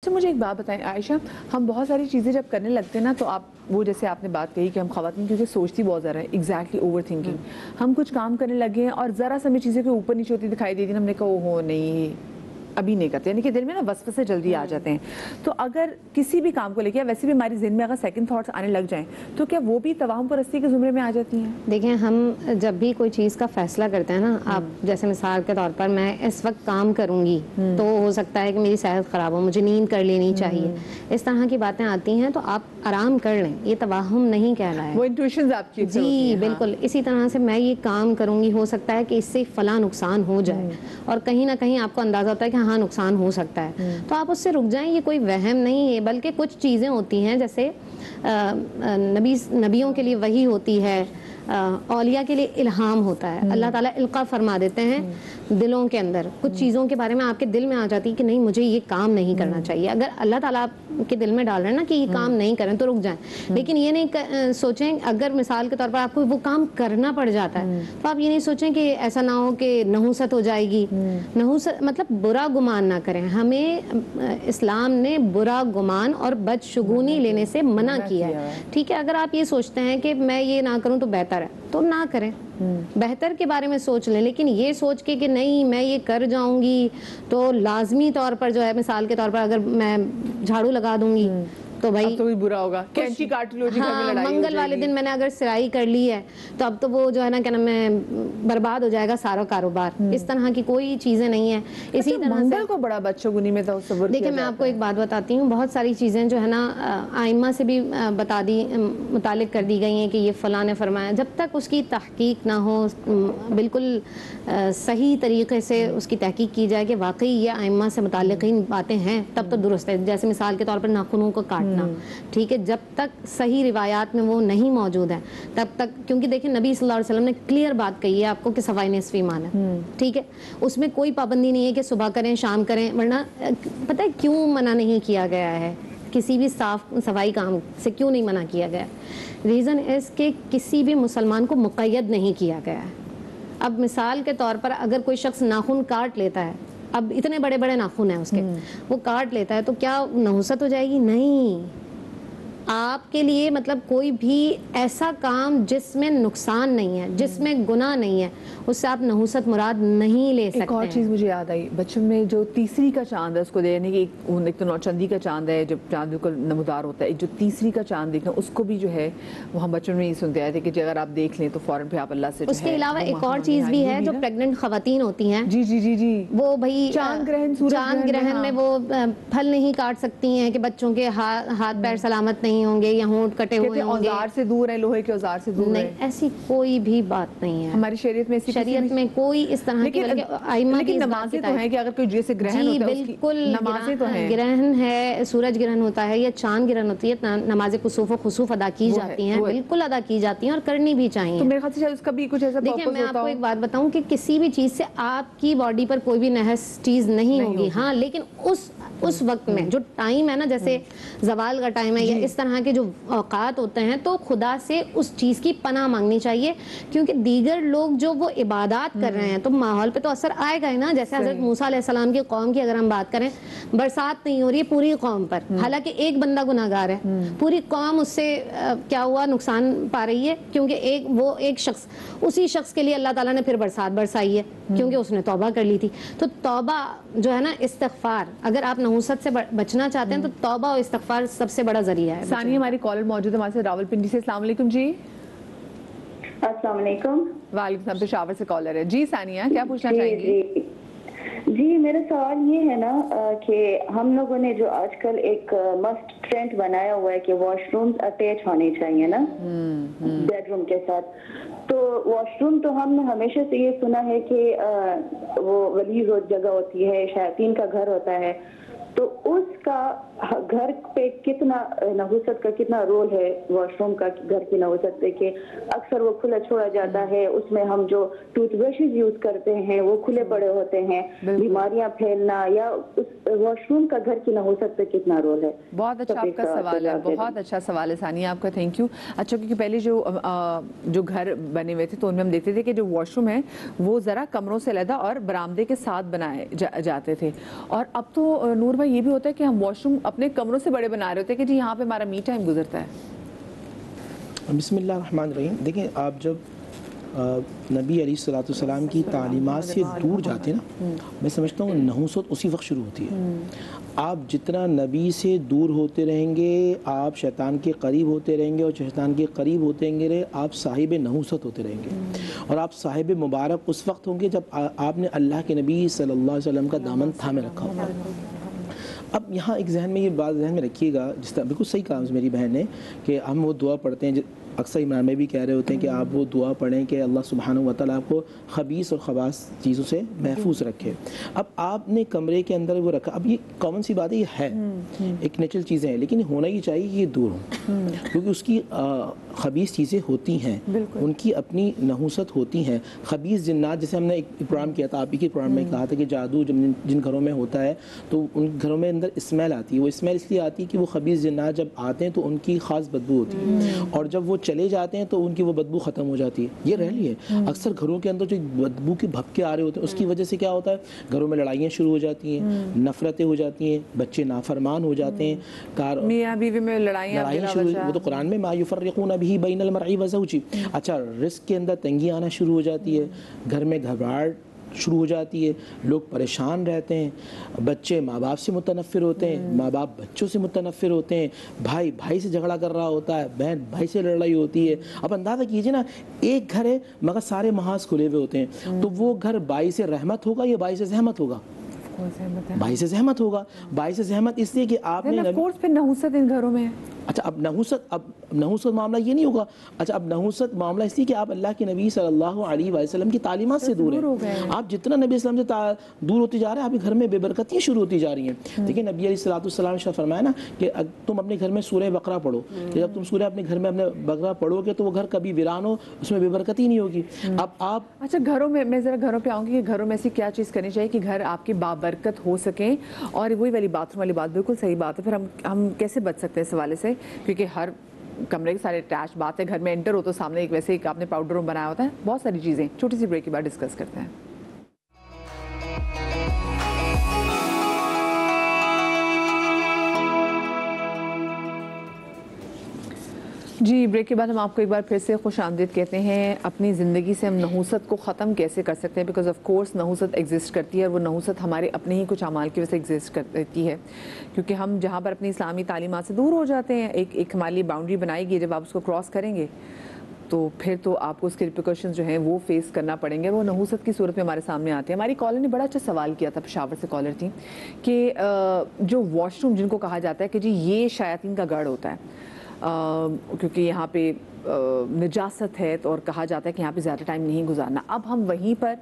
اچھا مجھے ایک بات بتائیں عائشہ، ہم بہت ساری چیزیں جب کرنے لگتے ہیں نا تو وہ جیسے آپ نے بات کہی کہ ہم خواتین کیونکہ سوچتی بہت زیادہ ہے، ایگزیکٹلی اوور تھنکنگ، ہم کچھ کام کرنے لگے ہیں اور ذرا سا ہمیں چیزیں کوئی اوپر نیچے ہوتی دکھائی دیتی، ہم نے کہا ہو نہیں ابھی نہیں کرتے، یعنی کہ دل میں نا وسوسے جلدی آ جاتے ہیں. تو اگر کسی بھی کام کو لے کے ویسے بھی ہماری ذہن میں اگر سیکنڈ تھاٹس آنے لگ جائیں تو کیا وہ بھی توہم پرستی کے زمرے میں آ جاتی ہیں؟ دیکھیں ہم جب بھی کوئی چیز کا فیصلہ کرتے ہیں نا، آپ جیسے مثال کے طور پر میں اس وقت کام کروں گی تو ہو سکتا ہے کہ میری صحت خراب ہو، مجھے نیند کر لینی چاہیے، اس طرح کی باتیں آتی ہیں تو آپ آرام کر لیں، یہ توہم نہیں کہلایا. وہ انٹویشنز آپ کی جی بالکل. اسی طرح سے میں یہ کام کروں گی، ہو سکتا ہے کہ اس سے فلاں نقصان ہو جائے اور کہیں نہ کہیں آپ کو اندازہ ہوتا ہے کہ ہاں نقصان ہو سکتا ہے، تو آپ اس سے رک جائیں. یہ کوئی وہم نہیں ہے، بلکہ کچھ چیزیں ہوتی ہیں جیسے نبیوں کے لیے وحی ہوتی ہے، اولیاء کے لیے الہام ہوتا ہے، اللہ تعالیٰ القاء فرما دیتے ہیں دلوں کے اندر، کچھ چیزوں کے بارے میں آپ کے دل میں آ جاتی ہے کہ نہیں مجھے یہ کام نہیں کرنا چاہیے. اگر اللہ تعالیٰ آپ کے دل میں ڈال رہے ہیں نا کہ یہ کام نہیں کریں تو رک جائیں، لیکن یہ نہیں سوچیں اگر مثال کے طور پر آپ کو وہ کام کرنا پڑ جاتا ہے تو آپ یہ نہیں سوچیں کہ ایسا نہ ہو کہ نحوست ہو جائے گی. نحوست مطلب برا گمان نہ کریں. ہمیں اسلام نے برا گمان اور بدشگونی لینے سے منع کیا ہے. ٹھیک ہے، اگر آپ یہ سوچتے ہیں کہ میں یہ نہ کروں تو بہتر ہے تو نہ کریں، بہتر کے بارے میں سوچ لیں. لیکن یہ سوچ کے کہ نہیں میں یہ کر جاؤں گی تو لازمی طور پر جو ہے مثال کے طور پر اگر میں جھاڑو لگا دوں گی تو بھائی تو بھی برا ہوگا، کینچی کاٹ لو جی گھر میں لڑائی ہو منگل والے دن میں نے اگر سرائی کر لی ہے تو اب تو وہ جو ہے نا کیا نام ہے برباد ہو جائے گا سارا کاروبار. اس طرح کی کوئی چیزیں نہیں ہیں. اسی طرح سے منگل کو بڑا بدشگونی میں تصور کیا دیکھیں میں آپ کو ایک بات بتاتی ہوں، بہت ساری چیزیں جو ہے نا ائمہ سے بھی متعلق کر دی گئی ہیں کہ یہ فلاں نے فرمایا. جب تک اس کی تحقیق نہ ہو، بالکل صحیح طریقے سے اس کی تحقیق کی جائے کہ واقعی یہ ائمہ سے متعلق ہی باتیں ہیں تب تو درست ہے. جیسے مثال کے طور پر ناخنوں کو کاٹنا، ٹھیک ہے، جب تک صحیح روایات میں وہ نہیں موجود ہے تب تک، کیونکہ دیکھیں نبی صلی اللہ علیہ وسلم نے کلیئر بات کہی ہے آپ کو کہ سوائے نصف ایمان ہے. ٹھیک ہے، اس میں کوئی پابندی نہیں ہے کہ صبح کریں شام کریں. ورنہ پتہ ہے کیوں منع نہیں کیا گیا ہے کسی بھی صفائی کام سے؟ کیوں نہیں منع کیا گیا؟ ریزن اس کہ کسی بھی مسلمان کو مقید نہیں کیا گیا ہے. اب مثال کے طور پر اگر کوئی شخص ناخن کاٹ لیتا ہے، اب اتنے بڑے بڑے ناخن ہیں اس کے، وہ کاٹ لیتا ہے تو کیا نحوست ہو جائے گی؟ نہیں. آپ کے لیے مطلب کوئی بھی ایسا کام جس میں نقصان نہیں ہے، جس میں گناہ نہیں ہے، اس سے آپ نحوست مراد نہیں لے سکتے. ایک اور چیز مجھے یاد آئی، بچپن میں جو تیسری کا چاند ہے اس کو یعنی کہ ایک تو نوچندی کا چاند ہے جب چاند بالکل نمودار ہوتا ہے، ایک جو تیسری کا چاند دیکھنا اس کو بھی جو ہے وہ ہم بچپن میں یہ سنتے آئے تھے کہ اگر آپ دیکھ لیں تو فوراً پہ آپ اللہ سے اس کے علاوہ ایک اور چیز بھی ہے جو پریگننٹ خواتین ہوتی ہیں، جی جی جی جی وہ بھائی چاند گرہن میں وہ پھل نہیں کاٹ سکتی ہیں کہ بچوں کے ہاتھ پیر سلامت نہیں ہوں گے یا ہونٹ کٹے ہوئے ہوں گے، اوزار سے دور ہے، لوہے کے اوزار سے دور ہے. نہیں ایسی کوئی بھی بات نہیں ہے ہماری شریعت میں، شریعت میں کوئی اس طرح کی، لیکن نمازیں تو ہیں کہ اگر کوئی جیسے گرہن ہوتا ہے اس کی نمازیں تو ہیں. گرہن ہے، سورج گرہن ہوتا ہے یا چاند گرہن ہوتی ہے، نماز کسوف و خسوف ادا کی جاتی ہیں، بالکل ادا کی جاتی ہیں اور کرنی بھی چاہیے. تو میرے خیال سے اس کا بھی کچھ ایسا پرپس ہوتا دیکھیں میں آپ کو ایک بات بتاؤں کہ کسی بھی چیز سے آپ کی باڈی پر کوئی بھی نحس چیز نہیں ہوگی، ہاں لیکن اس وقت میں جو ٹائم ہے نا، جیسے زوال کا ٹائم ہے یا اس طرح کے جو اوقات ہوتے ہیں، تو خدا سے اس چیز کی پناہ مانگنی چاہیے، کیونکہ دیگر لوگ جو وہ عبادات کر رہے ہیں تو ماحول پہ تو اثر آئے گا ہی نا. جیسے حضرت موسیٰ علیہ السلام کی قوم کی اگر ہم بات کریں، برسات نہیں ہو رہی ہے پوری قوم پر، حالانکہ ایک بندہ گناہگار ہے، پوری قوم اس سے کیا ہوا نقصان پا رہی ہے، کیونکہ وہ ایک شخص، اسی شخص کے لیے اللہ تعالیٰ نے پھر برسات برسائی ہے کیونکہ اس نے توبہ کر لی تھی. تو توبہ جو ہے نا، استغفار، اگر آپ نحوست سے بچنا چاہتے ہیں تو توبہ اور استغفار سب سے بڑا ذریعہ ہے. ثانیہ ہماری کالر موجود ہے ہمارے سے راولپنڈی سے. السلام علیکم جی. السلام علیکم. وعلیکم السلام. پشاور سے کالر ہے جی. ثانیہ کیا پوچھنا چاہیں گی؟ جی میرا سوال یہ ہے نا کہ ہم لوگوں نے جو آج کل ایک مسٹ ٹرینڈ بنایا ہوا ہے کہ واش رومز اٹیچ ہونے چاہیے نا بیڈ روم کے ساتھ. تو واش روم تو ہم نے ہمیشہ سے یہ سنا ہے کہ وہ غلیظ جگہ ہوتی ہے، شیاطین کا گھر ہوتا ہے. تو اس کا گھر پہ کتنا نحوست کا کتنا رول ہے واش روم کا گھر کی نحوست پہ، کہ اکثر وہ کھلا چھوڑا جاتا ہے، اس میں ہم جو ٹوتھ برشز یوز کرتے ہیں وہ کھلے پڑے ہوتے ہیں، بیماریاں پھیلنا، یا اس واش روم کا گھر کی نحوست پہ کتنا رول ہے؟ بہت اچھا آپ کا سوال ہے، بہت اچھا سوال ہے ثانیہ آپ کا، تھینک یو. اچھا کیونکہ پہلے جو گھر بنے ہوئے تھے تو ان میں ہم دیکھتے تھے کہ جو واش روم ہے وہ ذرا کمروں سے علیحدہ اور برآمدے کے ساتھ بنائے جاتے تھے. اور اب تو نور بھائی یہ بھی ہوتا ہے کہ ہم ہم واش روم اپنے کمروں سے بڑے بنا رہے ہوتے ہیں کہ جی یہاں پہ ہمارا می ٹائم گزرتا ہے. بسم اللہ الرحمن الرحیم. دیکھیں آپ جب نبی علیہ الصلوۃ والسلام کی تعلیمات سے دور جاتے ہیں نا، میں سمجھتا ہوں نحوست اسی وقت شروع ہوتی ہے. آپ جتنا نبی سے دور ہوتے رہیں گے آپ شیطان کے قریب ہوتے رہیں گے، اور شیطان کے قریب ہوتے رہیں آپ صاحب نحوست ہوتے رہیں گے. اور آپ صاحب مبارک اس وقت ہوں گے جب آپ نے اللہ کے نبی صلی اللہ علیہ وسلم کا دامن تھامے رکھا ہوگا. اب یہاں ایک ذہن میں یہ بات ذہن میں رکھیے گا، جس طرح بالکل صحیح کہا میری بہن نے کہ ہم وہ دعا پڑھتے ہیں، اکثر عمران میں بھی کہہ رہے ہوتے ہیں کہ آپ وہ دعا پڑھیں کہ اللہ سبحانہ و تعالیٰ آپ کو خبیث اور خباث چیزوں سے محفوظ رکھے. اب آپ نے کمرے کے اندر وہ رکھا، اب یہ کامن سی بات ہے، یہ ہے ایک نیچرل چیزیں ہیں، لیکن ہونا یہ چاہیے کہ یہ دور ہوں، کیونکہ اس کی خبیث چیزیں ہوتی ہیں، ان کی اپنی نحوست ہوتی ہیں. خبیث جنات، جیسے ہم نے ایک پروگرام کیا تھا، آپ ہی کے پروگرام میں کہا تھا کہ جادو جن گھروں میں ہوتا ہے تو ان گھروں میں اندر اسمیل آتی ہے. وہ اسمیل اس لیے آتی ہے کہ وہ خبیث جنات جب آتے ہیں تو ان کی خاص بدبو ہوتی ہے، اور جب وہ چلے جاتے ہیں تو ان کی وہ بدبو ختم ہو جاتی ہے. یہ ریلی ہے. اکثر گھروں کے اندر جو بدبو کے بھپکے آ رہے ہوتے ہیں اس کی وجہ سے کیا ہوتا ہے، گھروں میں لڑائیاں شروع ہو جاتی ہیں، نفرتیں ہو جاتی ہیں، بچے نافرمان ہو جاتے ہیں، میاں بیوی میں لڑائیاں شروع. وہ تو قرآن میں ما یفرقون به بین المرء وزوجہ. اچھا، رزق کے اندر تنگی آنا شروع ہو جاتی ہے، گھر میں گھبراہٹ شروع ہو جاتی ہے، لوگ پریشان رہتے ہیں، بچے ماں باپ سے متنفر ہوتے ہیں، ماں باپ بچوں سے متنفر ہوتے ہیں، بھائی بھائی سے جھگڑا کر رہا ہوتا ہے، بہن بھائی سے لڑائی ہوتی ہے. اب اندازہ کیجئے نا، ایک گھر ہے مگر سارے محاذ کھلے ہوئے ہوتے ہیں، تو وہ گھر باعث رحمت ہوگا یا باعث زحمت ہوگا؟ باعث زحمت ہوگا. باعث زحمت اس لیے کہ آپ نے نحوست ان گھروں میں ہے. اچھا، اب نحوست معاملہ یہ نہیں ہوگا. اچھا، اب نحوست معاملہ اس لیے کہ آپ اللہ کے نبی صلی اللہ علیہ وسلم کی تعلیمات سے دور ہیں. آپ جتنا نبی اسلام سے دور ہوتے جا رہے ہیں، آپ کے گھر میں بے برکتیاں شروع ہوتی جا رہی ہیں. دیکھیں نبی علیہ الصلوۃ والسلام نے فرمایا نا کہ تم اپنے گھر میں سورہ بقرہ پڑھو، کہ جب تم سورہ اپنے گھر میں اپنے بقرہ پڑھو گے تو وہ گھر کبھی ویران ہو، اس میں بے برکتی نہیں ہوگی. اب آپ اچھا گھروں میں ذرا گھروں پہ آؤں گی کہ گھروں میں ایسی کیا چیز کرنی چاہیے کہ گھر آپ کی بابرکت ہو سکیں. اور وہی والی باتھ روم والی بات بالکل صحیح بات ہے. پھر ہم کیسے بچ سکتے ہیں اس حوالے سے، کیونکہ ہر کمرے کے سارے اٹیچ بات ہے، گھر میں انٹر ہو تو سامنے ایک ویسے ایک آپ نے پاؤڈر روم بنایا ہوتا ہے. بہت ساری چیزیں چھوٹی سی بریک کے بعد ڈسکس کرتے ہیں. جی بریک کے بعد ہم آپ کو ایک بار پھر سے خوش آمدید کہتے ہیں. اپنی زندگی سے ہم نحوست کو ختم کیسے کر سکتے ہیں، بیکاز آف کورس نحوست ایگزسٹ کرتی ہے، اور وہ نحوست ہمارے اپنے ہی کچھ اعمال کی وجہ سے ایگزسٹ کرتی ہے، کیونکہ ہم جہاں پر اپنی اسلامی تعلیمات سے دور ہو جاتے ہیں، ایک ہمارے لیے باؤنڈری بنائی گئی، جب آپ اس کو کراس کریں گے تو پھر تو آپ کو اس کے ریپریکاشنز جو ہیں وہ فیس کرنا پڑیں گے. وہ نحوست کی صورت میں ہمارے سامنے آتے ہیں. ہماری کالر نے بڑا اچھا سوال کیا تھا، پشاور سے کالر تھی، کہ جو واش روم جن کو کہا جاتا ہے کہ جی یہ شیاطین کا گڑھ ہوتا ہے، کیونکہ یہاں پہ نجاست ہے، اور کہا جاتا ہے کہ یہاں پہ زیادہ ٹائم نہیں گزارنا. اب ہم وہیں پر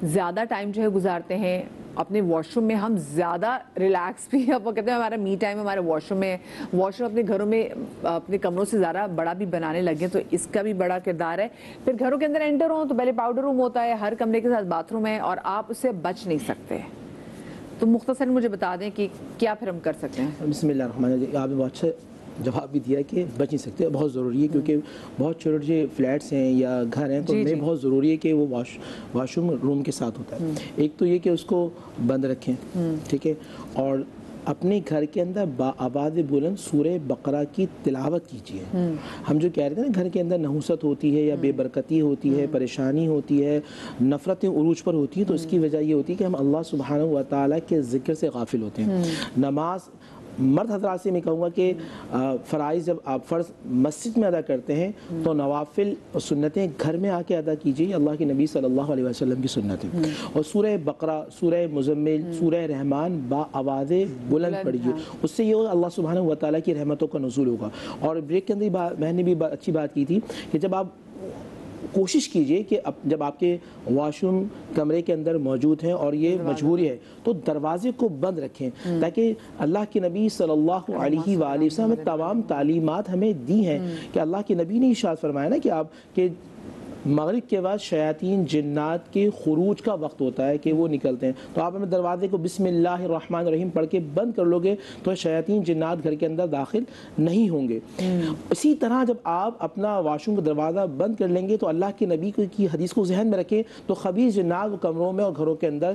زیادہ ٹائم جو ہے گزارتے ہیں اپنے واش روم میں. ہم زیادہ ریلیکس بھی، اب وہ کہتے ہیں ہمارا می ٹائم ہمارے واش روم میں ہے. واش روم اپنے گھروں میں اپنے کمروں سے زیادہ بڑا بھی بنانے لگے، تو اس کا بھی بڑا کردار ہے. پھر گھروں کے اندر انٹر ہوں تو پہلے پاؤڈر روم ہوتا ہے، ہر کمرے کے ساتھ باتھ روم ہے، اور آپ اس سے بچ نہیں سکتے. تو مختصر مجھے بتا دیں کہ کیا پھر ہم کر سکتے ہیں. بسم اللہ الرحمن الرحیم. آپ نے بہت اچھا جواب بھی دیا کہ بچ نہیں سکتے، بہت ضروری ہے، کیونکہ بہت چھوٹے چھوٹے فلیٹس ہیں یا گھر ہیں تو ان میں بہت ضروری ہے کہ وہ واش روم کے ساتھ ہوتا ہے. ایک تو یہ کہ اس کو بند رکھیں، ٹھیک ہے، اور اپنے گھر کے اندر باآواز بلند سورہ بقرہ کی تلاوت کیجیے. ہم جو کہہ رہے تھے نا گھر کے اندر نحوست ہوتی ہے یا بے برکتی ہوتی ہے، پریشانی ہوتی ہے، نفرتیں عروج پر ہوتی ہیں، تو اس کی وجہ یہ ہوتی ہے کہ ہم اللہ سبحانہ و تعالیٰ کے ذکر سے غافل ہوتے ہیں. نماز مرد حضرات سے میں کہوں گا کہ فرائض جب آپ فرض مسجد میں ادا کرتے ہیں تو نوافل اور سنتیں گھر میں آ کے ادا کیجیے، اللہ کے نبی صلی اللہ علیہ وسلم کی سنتیں. اور سورہ بقرہ، سورہ مزمل، سورہ رحمان آواز بلند پڑھیے. اس سے یہ ہوگا اللہ سبحانہ و تعالیٰ کی رحمتوں کا نزول ہوگا. اور بریک کے اندر میں نے بھی اچھی بات کی تھی کہ جب آپ کوشش کیجئے کہ جب آپ کے واش روم کمرے کے اندر موجود ہیں اور یہ مجبوری ہے تو دروازے کو بند رکھیں، تاکہ اللہ کے نبی صلی اللہ علیہ وآلہ وسلم نے تمام تعلیمات ہمیں دی ہیں کہ اللہ کے نبی نے ارشاد فرمایا نا کہ آپ کے مغرب کے بعد شیاطین جنات کے خروج کا وقت ہوتا ہے کہ وہ نکلتے ہیں، تو آپ اپنے دروازے کو بسم اللہ الرحمن الرحیم پڑھ کے بند کر لو گے تو شیاطین جنات گھر کے اندر داخل نہیں ہوں گے. اسی طرح جب آپ اپنا واش روم کا دروازہ بند کر لیں گے تو اللہ کے نبی کی حدیث کو ذہن میں رکھیں تو خبیث جنات کمروں میں اور گھروں کے اندر